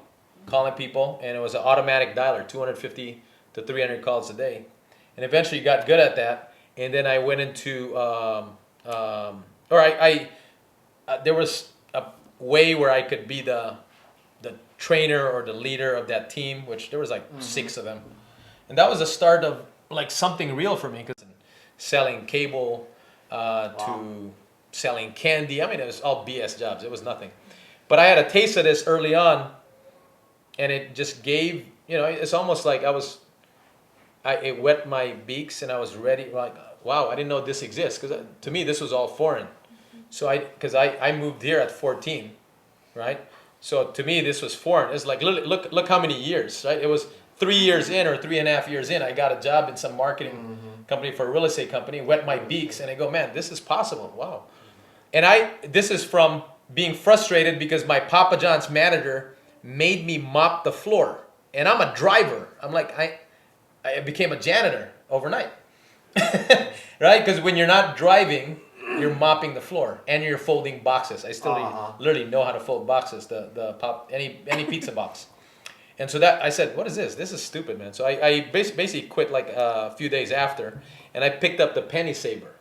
people, and it was an automatic dialer, 250 to 300 calls a day. And eventually got good at that. And then I went into, there was a way where I could be the trainer or the leader of that team, which there was like 6 of them. And that was the start of like something real for me, because selling cable to selling candy. I mean, it was all BS jobs. It was nothing. But I had a taste of this early on, and it just gave, it's almost like it wet my beaks, and I was ready, like, wow, I didn't know this exists, because to me, this was all foreign. So because I moved here at 14, right? So to me, this was foreign. It's like, look how many years, right? It was 3 years in or 3.5 years in, I got a job in some marketing company for a real estate company, wet my beaks, and I go, man, this is possible. Wow. And this is from being frustrated because my Papa John's manager made me mop the floor. And I'm a driver. I'm like, I became a janitor overnight. Right? Because when you're not driving, you're mopping the floor and you're folding boxes. I still literally know how to fold boxes, any pizza box. And so that I said, what is this? This is stupid, man. So I basically quit like a few days after, and I picked up the penny saver.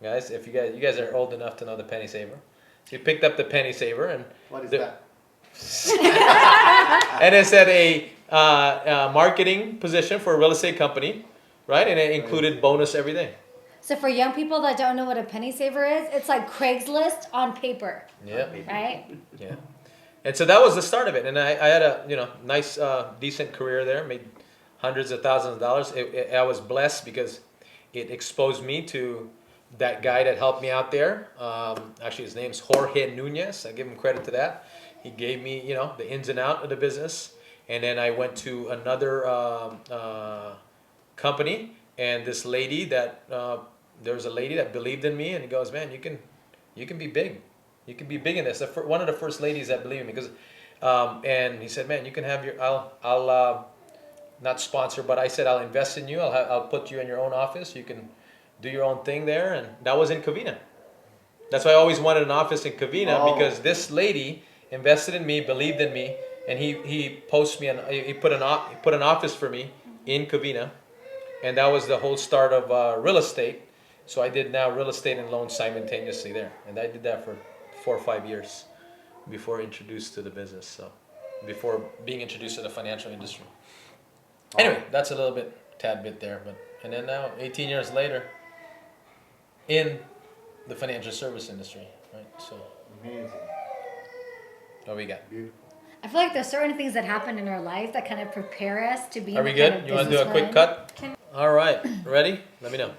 Guys, if you guys are old enough to know the penny saver. So you picked up the penny saver, and What is that? and it's at a marketing position for a real estate company, right? And it included bonus every day. So for young people that don't know what a penny saver is, it's like Craigslist on paper, Yeah. right? Yeah. And so that was the start of it. And I had a nice, decent career there, made hundreds of thousands of dollars. I was blessed because it exposed me to that guy that helped me out there. Actually, his name's Jorge Nunez. I give him credit to that. He gave me, the ins and out of the business. And then I went to another company, and this lady there was a lady that believed in me, and he goes, man, you can be big. You can be big in this. One of the first ladies that believed in me, because, and he said, man, you can have I'll not sponsor, but I said, I'll invest in you. I'll put you in your own office. You can do your own thing there. And that was in Covina. That's why I always wanted an office in Covina, because this lady invested in me, believed in me, and he posted me, he put an office for me in Covina, and that was the whole start of real estate. So I did now real estate and loans simultaneously there, and I did that for 4 or 5 years before introduced to the business. So before being introduced to the financial industry. Anyway, that's a little tad bit there, but and then now 18 years later in the financial service industry, right? So Amazing. what we got? Beautiful. I feel like there's certain things that happen in our life that kind of prepare us to be. Are we in the kind good? of You want to do a business quick we're in. cut? All right, ready? Let me know.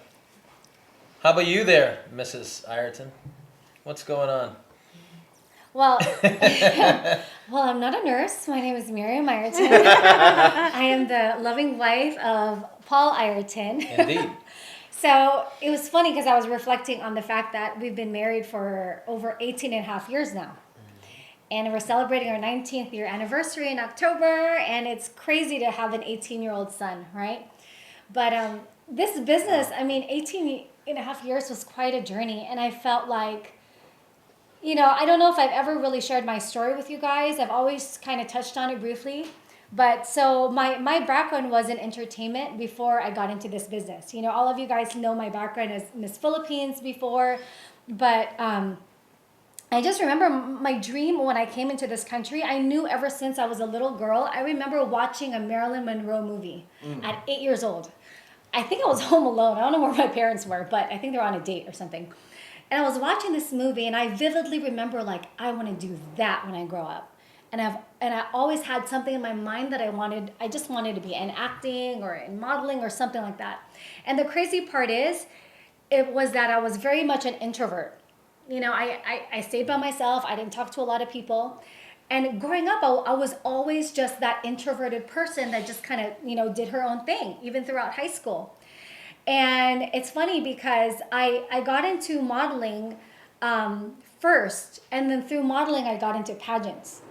How about you there, Mrs. Ireton? What's going on? Well, well, I'm not a nurse. My name is Miriam Ireton. I am the loving wife of Paul Ireton. Indeed. So it was funny because I was reflecting on the fact that we've been married for over 18 and a half years now. And we're celebrating our 19th year anniversary in October. And it's crazy to have an 18-year-old son, right? But this business, I mean, 18 and a half years was quite a journey. And I felt like, you know, I don't know if I've ever really shared my story with you guys. I've always kind of touched on it briefly. But so my background was in entertainment before I got into this business. You know, all of you guys know my background as Miss Philippines before. But I just remember my dream when I came into this country. I knew ever since I was a little girl. I remember watching a Marilyn Monroe movie at 8 years old. I think I was home alone. I don't know where my parents were, but I think they were on a date or something. And I was watching this movie, and I vividly remember, like, I want to do that when I grow up. And I always had something in my mind that I just wanted to be in acting or in modeling or something like that. And the crazy part is, it was that I was very much an introvert. You know, I stayed by myself. I didn't talk to a lot of people. And growing up, I was always just that introverted person that just kind of, you know, did her own thing, even throughout high school. And it's funny because I got into modeling first, and then through modeling, I got into pageants.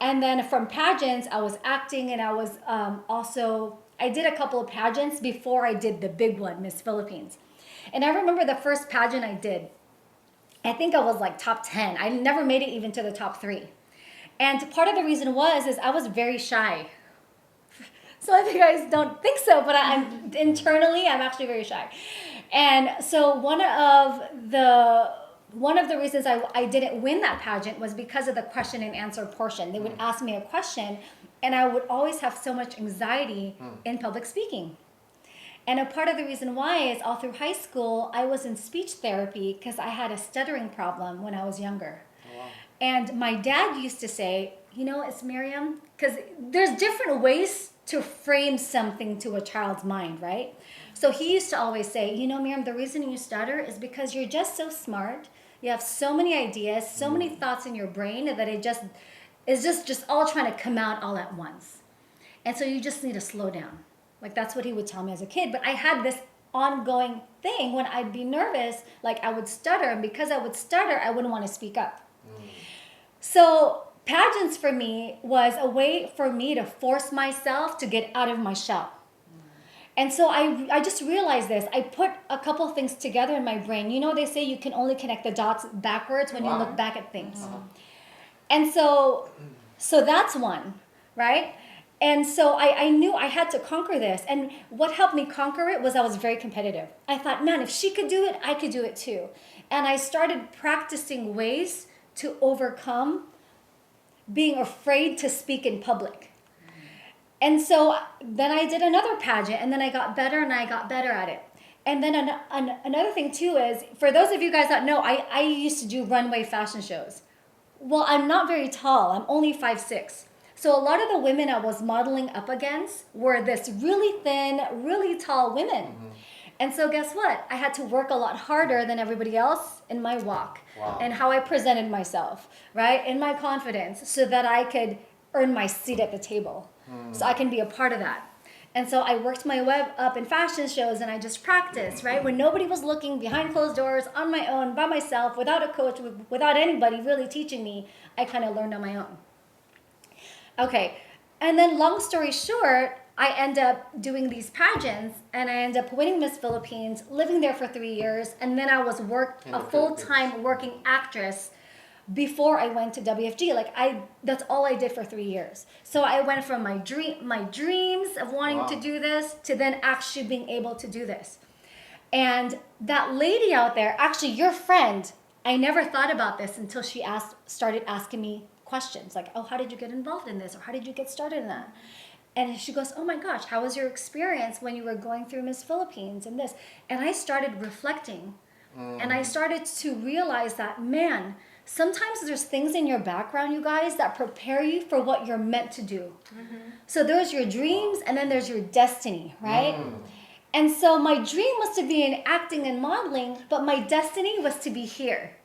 And then from pageants, I was acting, and I was I did a couple of pageants before I did the big one, Miss Philippines. And I remember the first pageant I did, I think I was like top 10. I never made it even to the top 3. And part of the reason is I was very shy. So if you guys don't think so, but I'm internally, I'm actually very shy. And so one of the reasons I didn't win that pageant was because of the question and answer portion. They would ask me a question, and I would always have so much anxiety in public speaking. And a part of the reason why is all through high school, I was in speech therapy because I had a stuttering problem when I was younger. Oh, wow. And my dad used to say, you know, it's Miriam, because there's different ways to frame something to a child's mind, right? So he used to always say, you know, Miriam, the reason you stutter is because you're just so smart. You have so many ideas, so many thoughts in your brain that it just is just all trying to come out all at once. And so you just need to slow down. Like, that's what he would tell me as a kid. But I had this ongoing thing when I'd be nervous, like I would stutter. And because I would stutter, I wouldn't want to speak up. So pageants for me was a way for me to force myself to get out of my shell. And so I just realized this. I put a couple things together in my brain. You know, they say you can only connect the dots backwards when you look back at things. And so that's one, right? And so I knew I had to conquer this. And what helped me conquer it was I was very competitive. I thought, man, if she could do it, I could do it too. And I started practicing ways to overcome being afraid to speak in public. And so then I did another pageant, and then I got better and I got better at it. And then another thing too is, for those of you guys that know, I used to do runway fashion shows. Well, I'm not very tall. I'm only 5'6". So a lot of the women I was modeling up against were this really thin, really tall women. And so guess what? I had to work a lot harder than everybody else in my walk and how I presented myself, right? In my confidence, so that I could earn my seat at the table. So I can be a part of that. And so I worked my way up in fashion shows, and I just practiced, right? When nobody was looking, behind closed doors, on my own, by myself, without a coach, without anybody really teaching me, I kind of learned on my own. Okay, and then long story short, I end up doing these pageants, and I end up winning Miss Philippines, living there for 3 years, and then I was a full-time working actress before I went to WFG. Like that's all I did for 3 years. So I went from my dreams of wanting to do this to then actually being able to do this. And that lady out there, actually your friend, I never thought about this until she started asking me questions like, oh, how did you get involved in this? Or how did you get started in that? And she goes, oh my gosh, how was your experience when you were going through Miss Philippines and this? And I started reflecting. And I started to realize that, man, sometimes there's things in your background, you guys, that prepare you for what you're meant to do. So there's your dreams and then there's your destiny, right? And so my dream was to be in acting and modeling, but my destiny was to be here.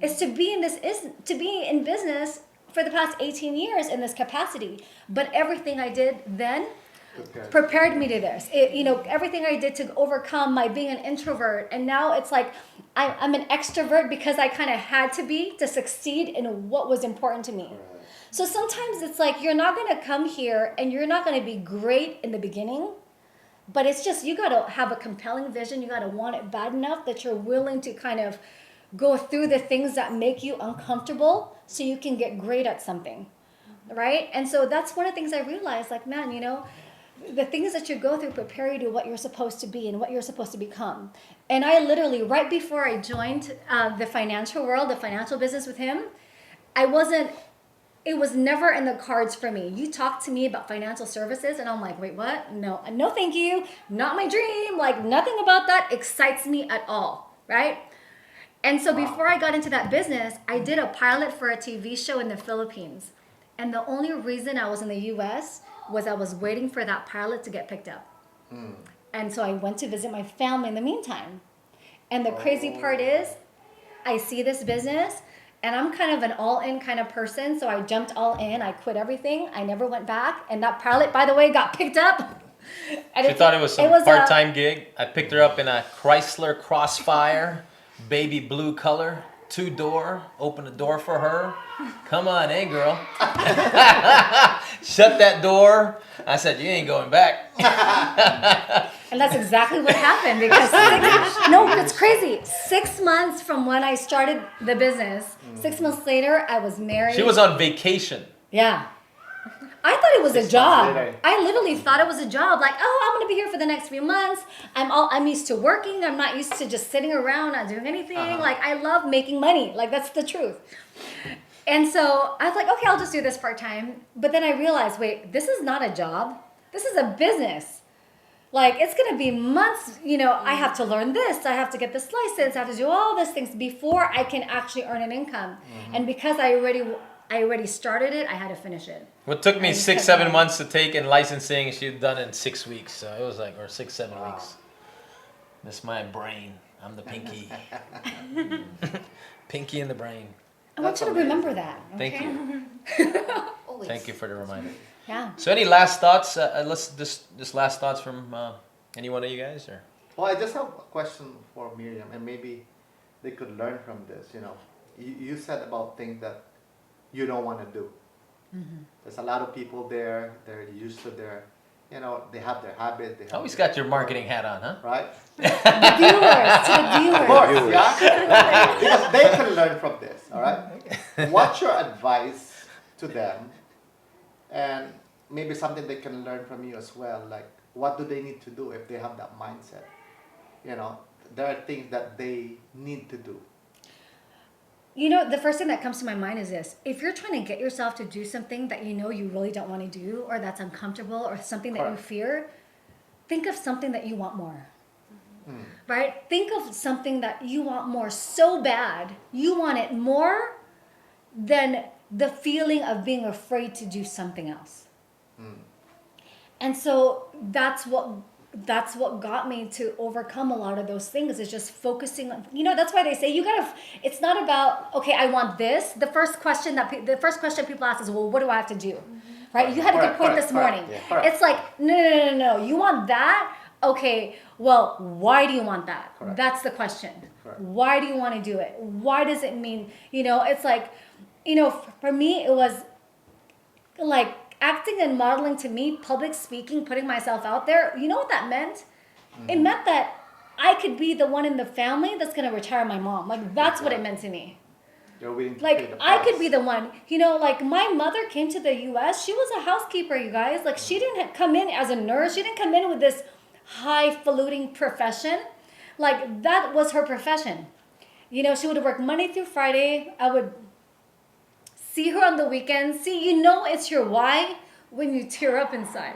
It's to be in business for the past 18 years in this capacity. But everything I did then prepared me to this. Everything I did to overcome my being an introvert. And now it's like I'm an extrovert because I kind of had to be to succeed in what was important to me. So sometimes it's like you're not going to come here and you're not going to be great in the beginning. But it's just, you got to have a compelling vision. You got to want it bad enough that you're willing to kind of go through the things that make you uncomfortable so you can get great at something, right? And so that's one of the things I realized, like, man, the things that you go through prepare you to what you're supposed to be and what you're supposed to become. And I literally, right before I joined the financial world, the financial business with him, it was never in the cards for me. You talk to me about financial services and I'm like, wait, what? No, thank you. Not my dream. Like nothing about that excites me at all, right? And so before I got into that business, I did a pilot for a TV show in the Philippines. And the only reason I was in the US was I was waiting for that pilot to get picked up. And so I went to visit my family in the meantime. And the crazy part is, I see this business, and I'm kind of an all-in kind of person, so I jumped all in. I quit everything. I never went back. And that pilot, by the way, got picked up. And She thought it was some part-time gig. I picked her up in a Chrysler Crossfire, baby blue color, 2-door. Opened the door for her. Come on, hey girl. Shut that door. I said, you ain't going back. And that's exactly what happened because it's crazy. 6 months from when I started the business, 6 months later, I was married. She was on vacation. Yeah. I thought it was a job. later. I literally thought it was a job. Like, oh, I'm gonna be here for the next few months. I'm used to working. I'm not used to just sitting around not doing anything. Like, I love making money. Like, that's the truth. And so I was like, okay, I'll just do this part-time. But then I realized, wait, this is not a job. This is a business. Like, it's going to be months, I have to learn this. I have to get this license. I have to do all these things before I can actually earn an income. And because I already started it, I had to finish it. What took me 6-7 months to take in licensing, she'd done it in 6 weeks. So it was like, or 6-7 weeks. That's my brain. I'm the pinky. Pinky in the brain. I want you to remember that. Thank okay? you. Always. Thank you for the reminder. Yeah. So any last thoughts? Just last thoughts from any one of you guys, or? Well, I just have a question for Miriam, and maybe they could learn from this. You said about things that you don't want to do. There's a lot of people there. They're used to they have their habit. They have Always their- got your marketing hat on, huh? right? The viewers, to the Of viewers. course, yeah. Because they can learn from this. All right. What's your advice to them? And maybe something they can learn from you as well. Like, what do they need to do if they have that mindset? There are things that they need to do. The first thing that comes to my mind is this. If you're trying to get yourself to do something that you really don't want to do, or that's uncomfortable, or something that you Correct. fear, think of something that you want more. Right? Think of something that you want more so bad. You want it more than the feeling of being afraid to do something else. And so that's what got me to overcome a lot of those things, is just focusing on, that's why they say it's not about, okay, I want this. The first question people ask is, well, what do I have to do? Right? You had a good point this morning. Correct. It's like, no. You want that? Okay, well, why do you want that? Correct. That's the question. Correct. Why do you want to do it? Why does it mean, it's like, for me, it was like acting and modeling to me, public speaking, putting myself out there. You know what that meant? It meant that I could be the one in the family that's going to retire my mom. Like, that's what it meant to me. You're willing to pay Like, the I price. could be the one. You know, like, my mother came to the US. She was a housekeeper, you guys. Like, she didn't come in as a nurse. She didn't come in with this highfalutin profession. Like, that was her profession. You know, she would work Monday through Friday. I would see her on the weekends. See, you know it's your why when you tear up inside.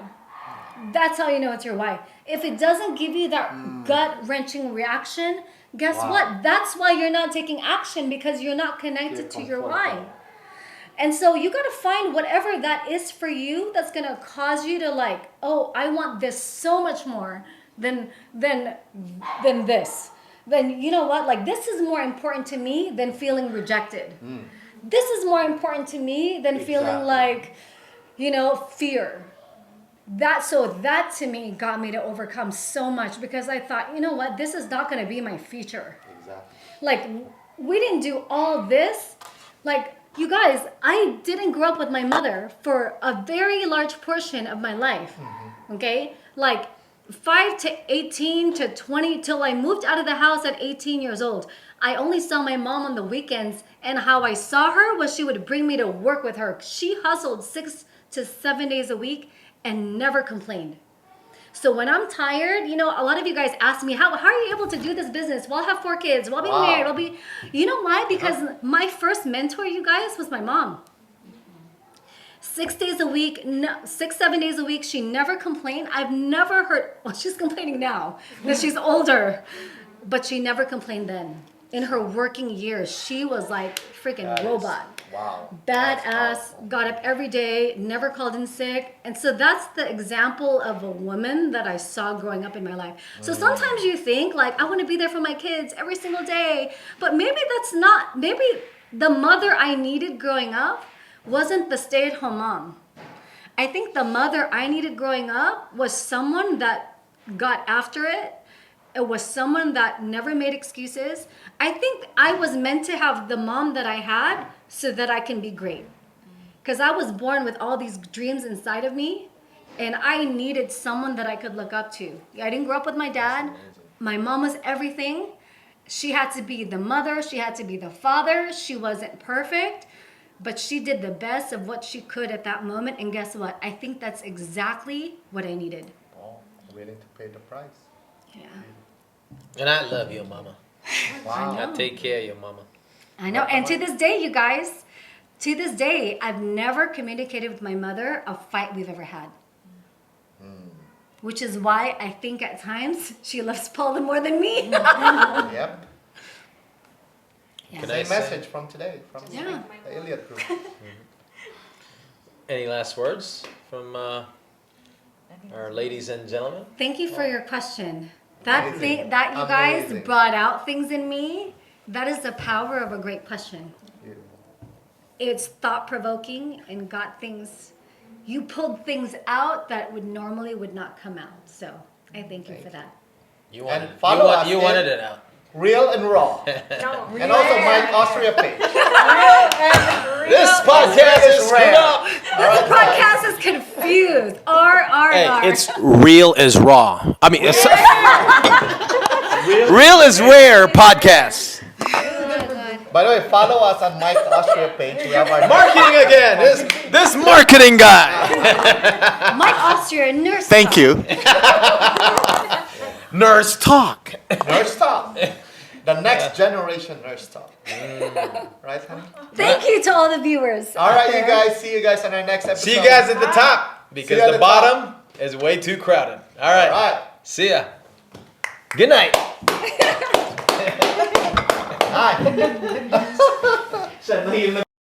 That's how you know it's your why. If it doesn't give you that gut-wrenching reaction, guess Wow. what? That's why you're not taking action, because you're not connected to your why. comfortable. And so you got to find whatever that is for you that's going to cause you to like, oh, I want this so much more than this. Then you know what? Like, this is more important to me than feeling rejected. This is more important to me than feeling Exactly. like, you know, fear. That to me got me to overcome so much, because I thought, you know what? This is not going to be my future. Exactly. Like, we didn't do all this. Like, you guys, I didn't grow up with my mother for a very large portion of my life. Okay? Like, 5 to 18 to 20, till I moved out of the house at 18 years old. I only saw my mom on the weekends, and how I saw her was she would bring me to work with her. She hustled 6 to 7 days a week and never complained. So when I'm tired, you know, a lot of you guys ask me, how are you able to do this business while I have 4 kids, while being Wow. married, you know why? Because my first mentor, you guys, was my mom. 6 days a week, 6, 7 days a week, she never complained. I've never heard, well, she's complaining now that she's older, but she never complained then. In her working years, she was like freaking That is- robot. Wow. That's Badass, powerful. got up every day, never called in sick. And so that's the example of a woman that I saw growing up in my life. So sometimes you think, like, I want to be there for my kids every single day. But maybe that's not, maybe the mother I needed growing up wasn't the stay-at-home mom. I think the mother I needed growing up was someone that got after it. It was someone that never made excuses. I think I was meant to have the mom that I had so that I can be great. Because I was born with all these dreams inside of me, and I needed someone that I could look up to. I didn't grow up with my dad. My mom was everything. She had to be the mother. She had to be the father. She wasn't perfect, but she did the best of what she could at that moment. And guess what? I think that's exactly what I needed. Oh, willing to pay the price. Yeah. And I love you, mama. Wow. I take care of your mama. I know. And to this day, you guys, to this day, I've never communicated with my mother a fight we've ever had. Which is why I think at times she loves Paula more than me. Yep. Yeah. Can I Same say- message from today, from Yeah. the Elliott Group. Any last words from our ladies and gentlemen? Thank you for your question. That Amazing. thing that you guys Amazing. brought out things in me, that is the power of a great question. Beautiful. It's thought provoking and got things, you pulled things out that would normally would not come out. So I thank you for that. You And wanted, follow us you in- wanted it out. Real and raw. No. And also Mike Austria page. This podcast is It's screwed rare. up. The podcast is confused. R. Hey, it's real is raw. I mean, it's real is rare podcast. By the way, follow us on Mike Austria page. We have our Marketing again. This marketing guy. Mike Austria, nurse. Thank you. Nurse talk. Nurse Talk. The next generation Nurse Talk. Right, honey? Thank you to all the viewers. All right, you guys. See you guys on our next episode. See you guys at the top because See you at the the bottom is way too crowded. All right. All right. See ya. Good night. Hi. Siya na yung